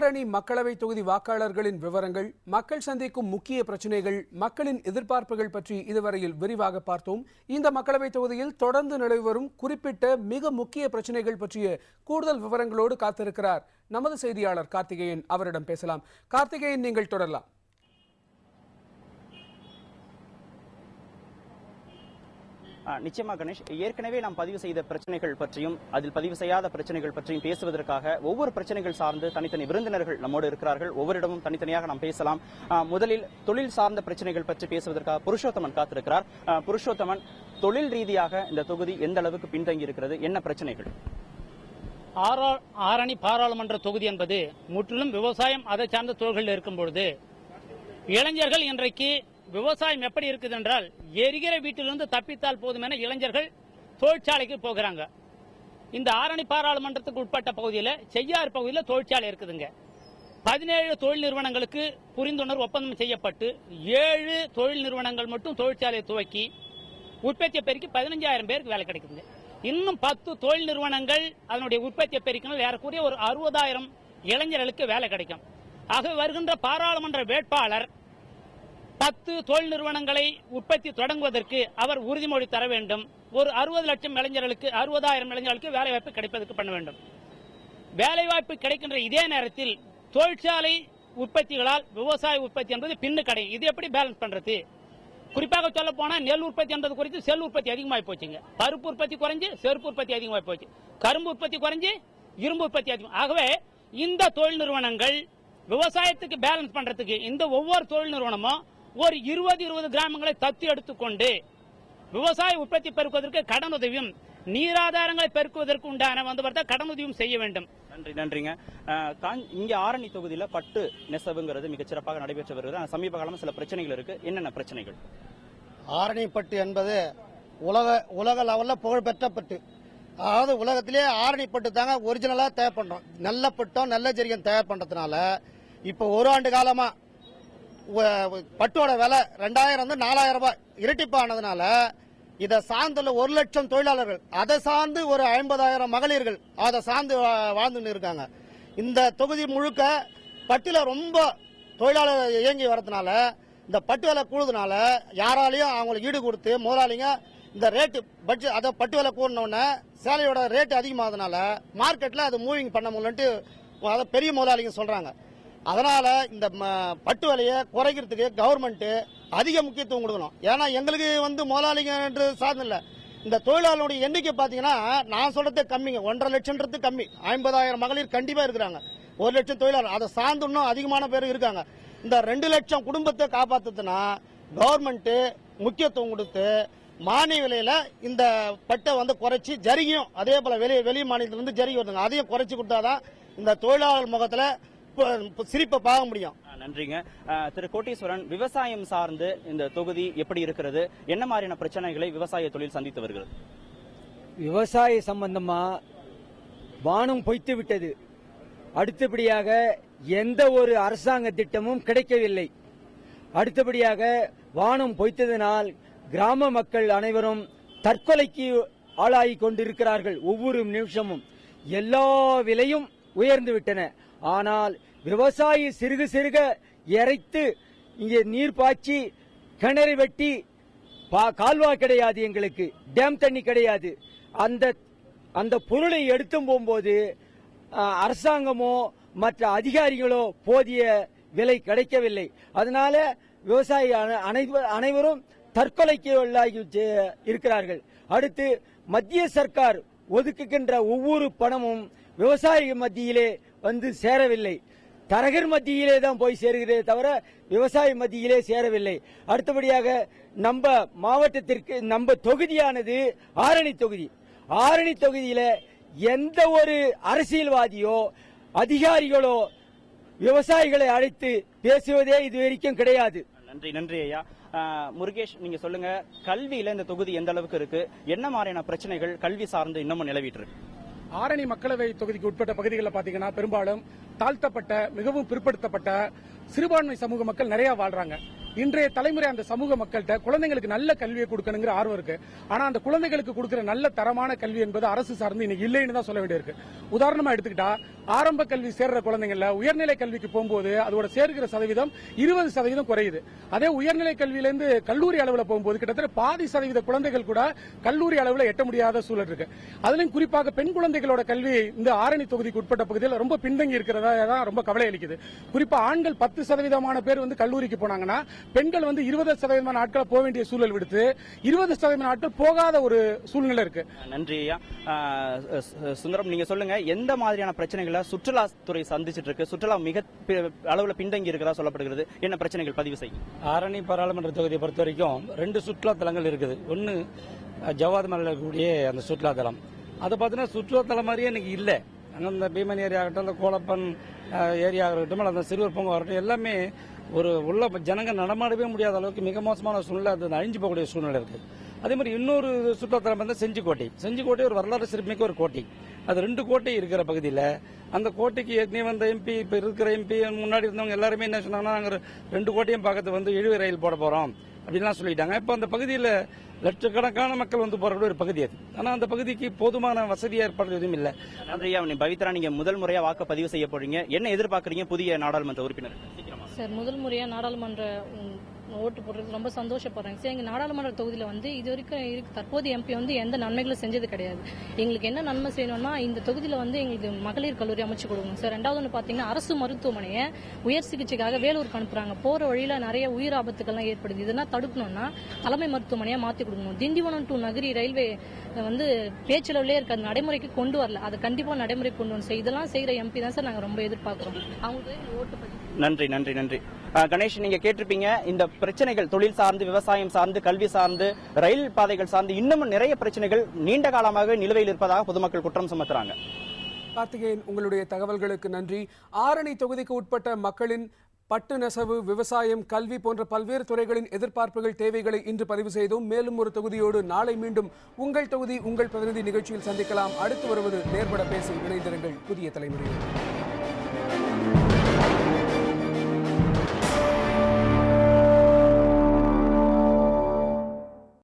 ஆரணி மக்களவை தொகுதி வாக்காளர்களின் விவரங்கள், மக்கள் சந்திக்கும் முக்கிய பிரச்சினைகள், மக்களின் எதிர்பார்ப்புகள் பற்றி இதுவரையில் விரிவாக பார்த்தோம். இந்த மக்களவை தொகுதியில் தொடர்ந்து நிலவி வரும் குறிப்பிட்ட மிக முக்கிய பிரச்சினைகள் பற்றிய கூடுதல் விவரங்களோடு காத்திருக்கிறார் நமது செய்தியாளர் கார்த்திகேயன். அவரிடம் பேசலாம். கார்த்திகேயன், நீங்கள் தொடரலாம். நிச்சயமா கணேஷ், ஏற்கனவே நாம் பதிவு செய்த பிரச்சனைகள் பற்றியும் அதில் பதிவு செய்யாத பிரச்சனைகள் பற்றியும் பேசுவதற்காக ஒவ்வொரு பிரச்சனைகள் சார்ந்து தனித்தனி விருந்தினர்கள் நம்மோடு இருக்கிறார்கள். ஒவ்வொருடமும் தனித்தனியாக நாம் பேசலாம். முதலில் தொழில் சார்ந்த பிரச்சனைகள் பற்றி பேசுவதற்காக புருஷோத்தமன் காத்திருக்கிறார். புருஷோத்தமன், தொழில் ரீதியாக இந்த தொகுதி எந்த அளவுக்கு பின்தங்கி இருக்கிறது, என்ன பிரச்சனைகள்? ஆரணி பாராளுமன்ற தொகுதி என்பது முற்றிலும் விவசாயம் அதை சார்ந்த தொழில்கள் இருக்கும் பொழுது இளைஞர்கள் இன்றைக்கு விவசாயம் எப்படி இருக்குது என்றால், எரிகிற வீட்டிலிருந்து தப்பித்தால் போதும் என இளைஞர்கள் தொழிற்சாலைக்கு போகிறாங்க. இந்த ஆரணி பாராளுமன்றத்துக்கு உட்பட்ட பகுதியில், செய்யாறு பகுதியில் தொழிற்சாலை இருக்குதுங்க. 17 தொழில் நிறுவனங்களுக்கு புரிந்துணர்வு ஒப்பந்தம் செய்யப்பட்டு 7 தொழில் நிறுவனங்கள் மட்டும் தொழிற்சாலையை துவக்கி உற்பத்தியை பெருக்கி 15,000 பேருக்கு வேலை கிடைக்குதுங்க. இன்னும் 10 தொழில் நிறுவனங்கள் அதனுடைய உற்பத்தியை பெருக்கினால் ஏறக்குறைய ஒரு 60,000 இளைஞர்களுக்கு வேலை கிடைக்கும். ஆக வருகின்ற பாராளுமன்ற வேட்பாளர் 10 தொழில் நிறுவனங்களை உற்பத்தி தொடங்குவதற்கு அவர் உறுதிமொழி தர வேண்டும். ஒரு 60 லட்சம் இளைஞர்களுக்கு, 60,000 இளைஞர்களுக்கு வேலை வாய்ப்பு கிடைப்பதற்கு பண்ண வேண்டும். வேலை வாய்ப்பு கிடைக்கின்ற இதே நேரத்தில் தொழிற்சாலை உற்பத்திகளால் விவசாய உற்பத்தி என்பது பின்னு கிடையும். இது எப்படி பேலன்ஸ் பண்றது? குறிப்பாக சொல்ல போனா நெல் உற்பத்தி என்பது குறித்து செல் உற்பத்தி அதிகமாகி போச்சுங்க. பருப்பு உற்பத்தி குறைஞ்சு செருப்பு உற்பத்தி அதிகமாகி போச்சு. கரும்பு உற்பத்தி குறைஞ்சு இரும்பு உற்பத்தி அதிகம். ஆகவே இந்த தொழில் நிறுவனங்கள் விவசாயத்துக்கு பேலன்ஸ் பண்றதுக்கு இந்த ஒவ்வொரு தொழில் நிறுவனமும் ஒரு 20 கிராமங்களை தத்து எடுத்துக்கொண்டு விவசாய உற்பத்தி பெருக்குவதற்கு கடன் உதவியும், நீராதாரங்களை பெருக்குவதற்கு உண்டான கடன் உதவியும் செய்ய வேண்டும். நன்றிங்க. இங்க ஆரணி தொகுதியில பட்டு நெசவுங்கிறது மிகச்சிறப்பாக நடைபெற்று வருகிறது. சமீப காலமா சில பிரச்சனைகள் இருக்கு. என்னென்ன பிரச்சனைகள்? ஆரணி பட்டு என்பது உலக லெவல்ல புகழ்பெற்ற பட்டு. அதாவது உலகத்திலே ஆரணி பட்டு தாங்க ஒரிஜினலா தயார் பண்றோம். நல்ல பட்டம், நல்ல ஜரிகை தயார் பண்றதுனால இப்ப ஒரு ஆண்டு காலமா பட்டோட விலை 2000 4,000 ரூபாய் இரட்டிப்பானதுனால இதை சார்ந்துள்ள 1 லட்சம் தொழிலாளர்கள், அதை சார்ந்து ஒரு 50,000 மகளிர்கள் அதை சார்ந்து வாழ்ந்துன்னு இருக்காங்க. இந்த தொகுதி முழுக்க பட்டுல ரொம்ப தொழிலாளர் இயங்கி வரதுனால, இந்த பட்டு விலை கூடுதனால யாராலையும் அவங்களுக்கு ஈடு கொடுத்து முதலாளிங்க இந்த ரேட்டு பட்ஜெட் அதை பட்டு விலை கூடனோடனே சேலையோட ரேட்டு அதிகமாகறதுனால மார்க்கெட்ல அது மூவிங் பண்ண முடியலன்ட்டு அதை பெரிய முதலாளிங்க சொல்றாங்க. அதனால இந்த பட்டு விலையை குறைக்கிறதுக்கு கவர்மெண்ட் அதிக முக்கியத்துவம் கொடுக்கணும். ஏன்னா எங்களுக்கு முதலாளிங்க என்று சாதனை இல்லை. இந்த தொழிலாளர்களுடைய எண்ணிக்கை பாத்தீங்கன்னா நான் சொல்றதே கம்மிங்க. 1.5 லட்சம்ன்றது கம்மி. 50,000 மகளிர் கண்டிப்பா இருக்கிறாங்க. 1 லட்சம் தொழிலாளர், அதை சார்ந்து இன்னும் அதிகமான பேர் இருக்காங்க. இந்த 2 லட்சம் குடும்பத்தை காப்பாத்துனா கவர்மெண்ட் முக்கியத்துவம் கொடுத்து மானிய விலையில இந்த பட்டை குறைச்சி, ஜரிகையும் அதே போல வெளி மாநிலத்திலிருந்து ஜரிகை வருதுங்க, அதையும் குறைச்சி கொடுத்தாதான் இந்த தொழிலாளர் முகத்துல சிரிப்பை பார்க்க முடியும். நன்றிங்க. திரு கோட்டீஸ்வரன், விவசாயம் சார்ந்து இந்த தொகுதி எப்படி இருக்கிறது? என்ன மாதிரியான பிரச்சனைகளை விவசாய தொழில் சந்தித்து வருகிறது? விவசாய சம்பந்தமா வானம் பொய்த்து விட்டது. அடுத்தபடியாக எந்த ஒரு அரசாங்க திட்டமும் கிடைக்கவில்லை. அடுத்தபடியாக வானம் பொய்த்ததனால் கிராம மக்கள் அனைவரும் தற்கொலைக்கு ஆளாகி கொண்டிருக்கிறார்கள். ஒவ்வொரு நிமிஷமும் எல்லா விலையும் உயர்ந்து விட்டன. ஆனால் விவசாயி சிறுக சிறுக இறைத்து இங்கே நீர் பாய்ச்சி கிணறு வெட்டி கால்வாய் கிடையாது, எங்களுக்கு டேம் தண்ணி கிடையாது. அந்த பொருளை எடுத்து போகும்போது அரசாங்கமோ மற்ற அதிகாரிகளோ போதிய விலை கிடைக்கவில்லை. அதனால விவசாயி அனைவரும் தற்கொலைக்கு உள்ளாகி இருக்கிறார்கள். அடுத்து மத்திய சர்க்கார் ஒதுக்குகின்ற ஒவ்வொரு பணமும் விவசாய மத்தியிலே சேரவில்லை. தரகர் மத்தியிலே தான் போய் சேருகிறதே தவிர விவசாய மத்தியிலே சேரவில்லை. அடுத்தபடியாக நம்ம மாவட்டத்திற்கு நம்ம தொகுதியானது ஆரணி தொகுதி. ஆரணி தொகுதியில எந்த ஒரு அரசியல்வாதியோ அதிகாரிகளோ விவசாயிகளை அழைத்து பேசுவதே இதுவரைக்கும் கிடையாது. நன்றி ஐயா. முருகேஷ், நீங்க சொல்லுங்க, கல்வியில இந்த தொகுதி எந்த அளவுக்கு இருக்கு? என்ன மாதிரியான பிரச்சனைகள் கல்வி சார்ந்து இன்னமும் நிலவிட்டு இருக்கு? ஆரணி மக்களவை தொகுதிக்கு உட்பட்ட பகுதிகளில் பாத்தீங்கன்னா பெரும்பாலும் தாழ்த்தப்பட்ட, மிகவும் பிற்படுத்தப்பட்ட சிறுபான்மை சமூக மக்கள் நிறைய வாழ்றாங்க. இன்றைய தலைமுறை அந்த சமூக மக்கள்கிட்ட குழந்தைங்களுக்கு நல்ல கல்வியை கொடுக்கணுங்கிற ஆர்வம் இருக்கு. ஆனா அந்த குழந்தைகளுக்கு கொடுக்கிற நல்ல தரமான கல்வி என்பது அரசு சார்ந்து இன்னைக்கு இல்லைன்னு தான் சொல்ல வேண்டியிருக்கு. உதாரணமா எடுத்துக்கிட்டா ஆரம்ப கல்வி சேர்ற குழந்தைங்கள உயர்நிலை கல்விக்கு போகும்போது அதோட சேர்க்கிற சதவீதம் 20% குறையுது. அதே உயர்நிலை கல்வியிலிருந்து கல்லூரி அளவில் போகும்போது கிட்டத்தட்ட பாதி சதவீத குழந்தைகள் கூட கல்லூரி அளவில் எட்ட முடியாத சூழல் இருக்கு. அதுலயும் குறிப்பாக பெண் குழந்தைகளோட கல்வி இந்த ஆரணி தொகுதிக்கு உட்பட்ட பகுதியில் ரொம்ப பின்தங்கி இருக்கிறதா தான் ரொம்ப கவலை அளிக்குது. குறிப்பா ஆண்கள் 10% பேர் கல்லூரிக்கு போனாங்கன்னா பெண்கள் 20% நாட்கள் போக வேண்டிய சூழல் விடுத்து 20% நாட்கள் போகாத ஒரு சூழ்நிலை இருக்கு. நன்றி ஐயா. சுந்தரம், நீங்க சொல்லுங்க, எந்த மாதிரியான பிரச்சனைகளை சுற்றுலாத்துறை சந்திச்சிட்டு இருக்கு? சுற்றுலா மிக அளவுல பின்தங்கி இருக்கிறதா சொல்லப்படுகிறது. என்ன பிரச்சனைகள் பதிவு செய்யும்? ஆரணி பாராளுமன்ற தொகுதியை பொறுத்த வரைக்கும் 2 சுற்றுலா தலங்கள் இருக்குது. ஒன்னு ஜவாத் மலையில் இருக்கக்கூடிய அந்த சுற்றுலா தலம், அதை பார்த்தீங்கன்னா சுற்றுலா தலம் மாதிரியே இன்னைக்கு இல்லை. அங்கே இந்த பீமன் ஏரியா ஆகட்டும், இந்த கோலப்பன் ஏரியா ஆகட்டும், அந்த சிறுவர் பூங்கா ஆகட்டும், எல்லாமே ஒரு உள்ள ஜனங்க நடமாடவே முடியாத அளவுக்கு மிக மோசமான சூழ்நிலை, அது அழிஞ்சு போகக்கூடிய சூழ்நிலை இருக்கு. அதே மாதிரி இன்னொரு சுற்றுலாத்தலம் வந்து செஞ்சிக்கோட்டை ஒரு வரலாறு சிறப்புமிக்க ஒரு கோட்டை. அது 2 கோட்டை இருக்கிற பகுதியில் அந்த கோட்டைக்கு ஏற்கனவே வந்த எம்பி, இப்போ இருக்கிற எம்பி, முன்னாடி இருந்தவங்க எல்லாருமே என்ன சொன்னாங்கன்னா, நாங்கள் 2 கோட்டையும் பார்க்கறது இழுவை ரயில் போட போறோம் அப்படின்லாம் சொல்லிட்டாங்க. இப்போ அந்த பகுதியில் லட்சக்கணக்கான மக்கள் போற ஒரு பகுதி அது. ஆனால் அந்த பகுதிக்கு போதுமான வசதி ஏற்பாடு எதுவும் இல்லை. நன்றியா. பவித்ரா, நீங்க முதல் முறையா வாக்கு பதிவு செய்ய போறீங்க, என்ன எதிர்பார்க்கறீங்க புதிய நாடாளுமன்ற உறுப்பினர்? சார், முதல் முறையா நாடாளுமன்ற ஓட்டு போடுறது ரொம்ப சந்தோஷப்படுறேன் சார். எங்க நாடாளுமன்ற தொகுதியில் இது வரைக்கும் தற்போதைய எம்பி எந்த நன்மைகளும் செஞ்சது கிடையாது. எங்களுக்கு என்ன நன்மை செய்யணும்னா இந்த தொகுதியில் எங்களுக்கு மகளிர் கல்லூரி அமைச்சு கொடுக்கணும் சார். ரெண்டாவது பாத்தீங்கன்னா அரசு மருத்துவமனையை உயர் சிகிச்சைக்காக வேலூருக்கு அனுப்புறாங்க. போற வழியில நிறைய உயிர் ஆபத்துக்கள்லாம் ஏற்படுது. இதெல்லாம் தடுக்கணும்னா தலைமை மருத்துவமனையா மாத்தி கொடுக்கணும். திண்டிவனம் டு நகரி ரயில்வே பேச்சளவுலேயே இருக்காது, நடைமுறைக்கு கொண்டு வரல. அதை கண்டிப்பா நடைமுறை கொண்டு வந்து இதெல்லாம் செய்யற எம்பி தான் சார் நாங்க ரொம்ப எதிர்பார்க்கிறோம். அவங்களுக்கு ஓட்டு பதிவு. நன்றி நன்றி நன்றி. கணேஷ், நீங்க கேட்டிருப்பீங்க, இந்த பிரச்சனைகள் தொழில் சார்ந்து, விவசாயம் சார்ந்து, கல்வி சார்ந்து, ரயில் பாதைகள் சார்ந்து இன்னமும் நிறைய பிரச்சனைகள் நீண்ட காலமாக நிலுவையில் இருப்பதாக பொதுமக்கள் குற்றம் சுமத்துறாங்க. கார்த்திகேயன், உங்களுடைய தகவல்களுக்கு நன்றி. ஆரணி தொகுதிக்கு உட்பட்ட மக்களின் பட்டு நெசவு, விவசாயம், கல்வி போன்ற பல்வேறு துறைகளின் எதிர்பார்ப்புகள், தேவைகளை இன்று பதிவு செய்தோம். மேலும் ஒரு தொகுதியோடு நாளை மீண்டும் உங்கள் தொகுதி உங்கள் பிரதிநிதி நிகழ்ச்சியில் சந்திக்கலாம். அடுத்து வருவது நேர்பட பேசி இணைந்திருங்கள் புதிய தலைமுறையில்.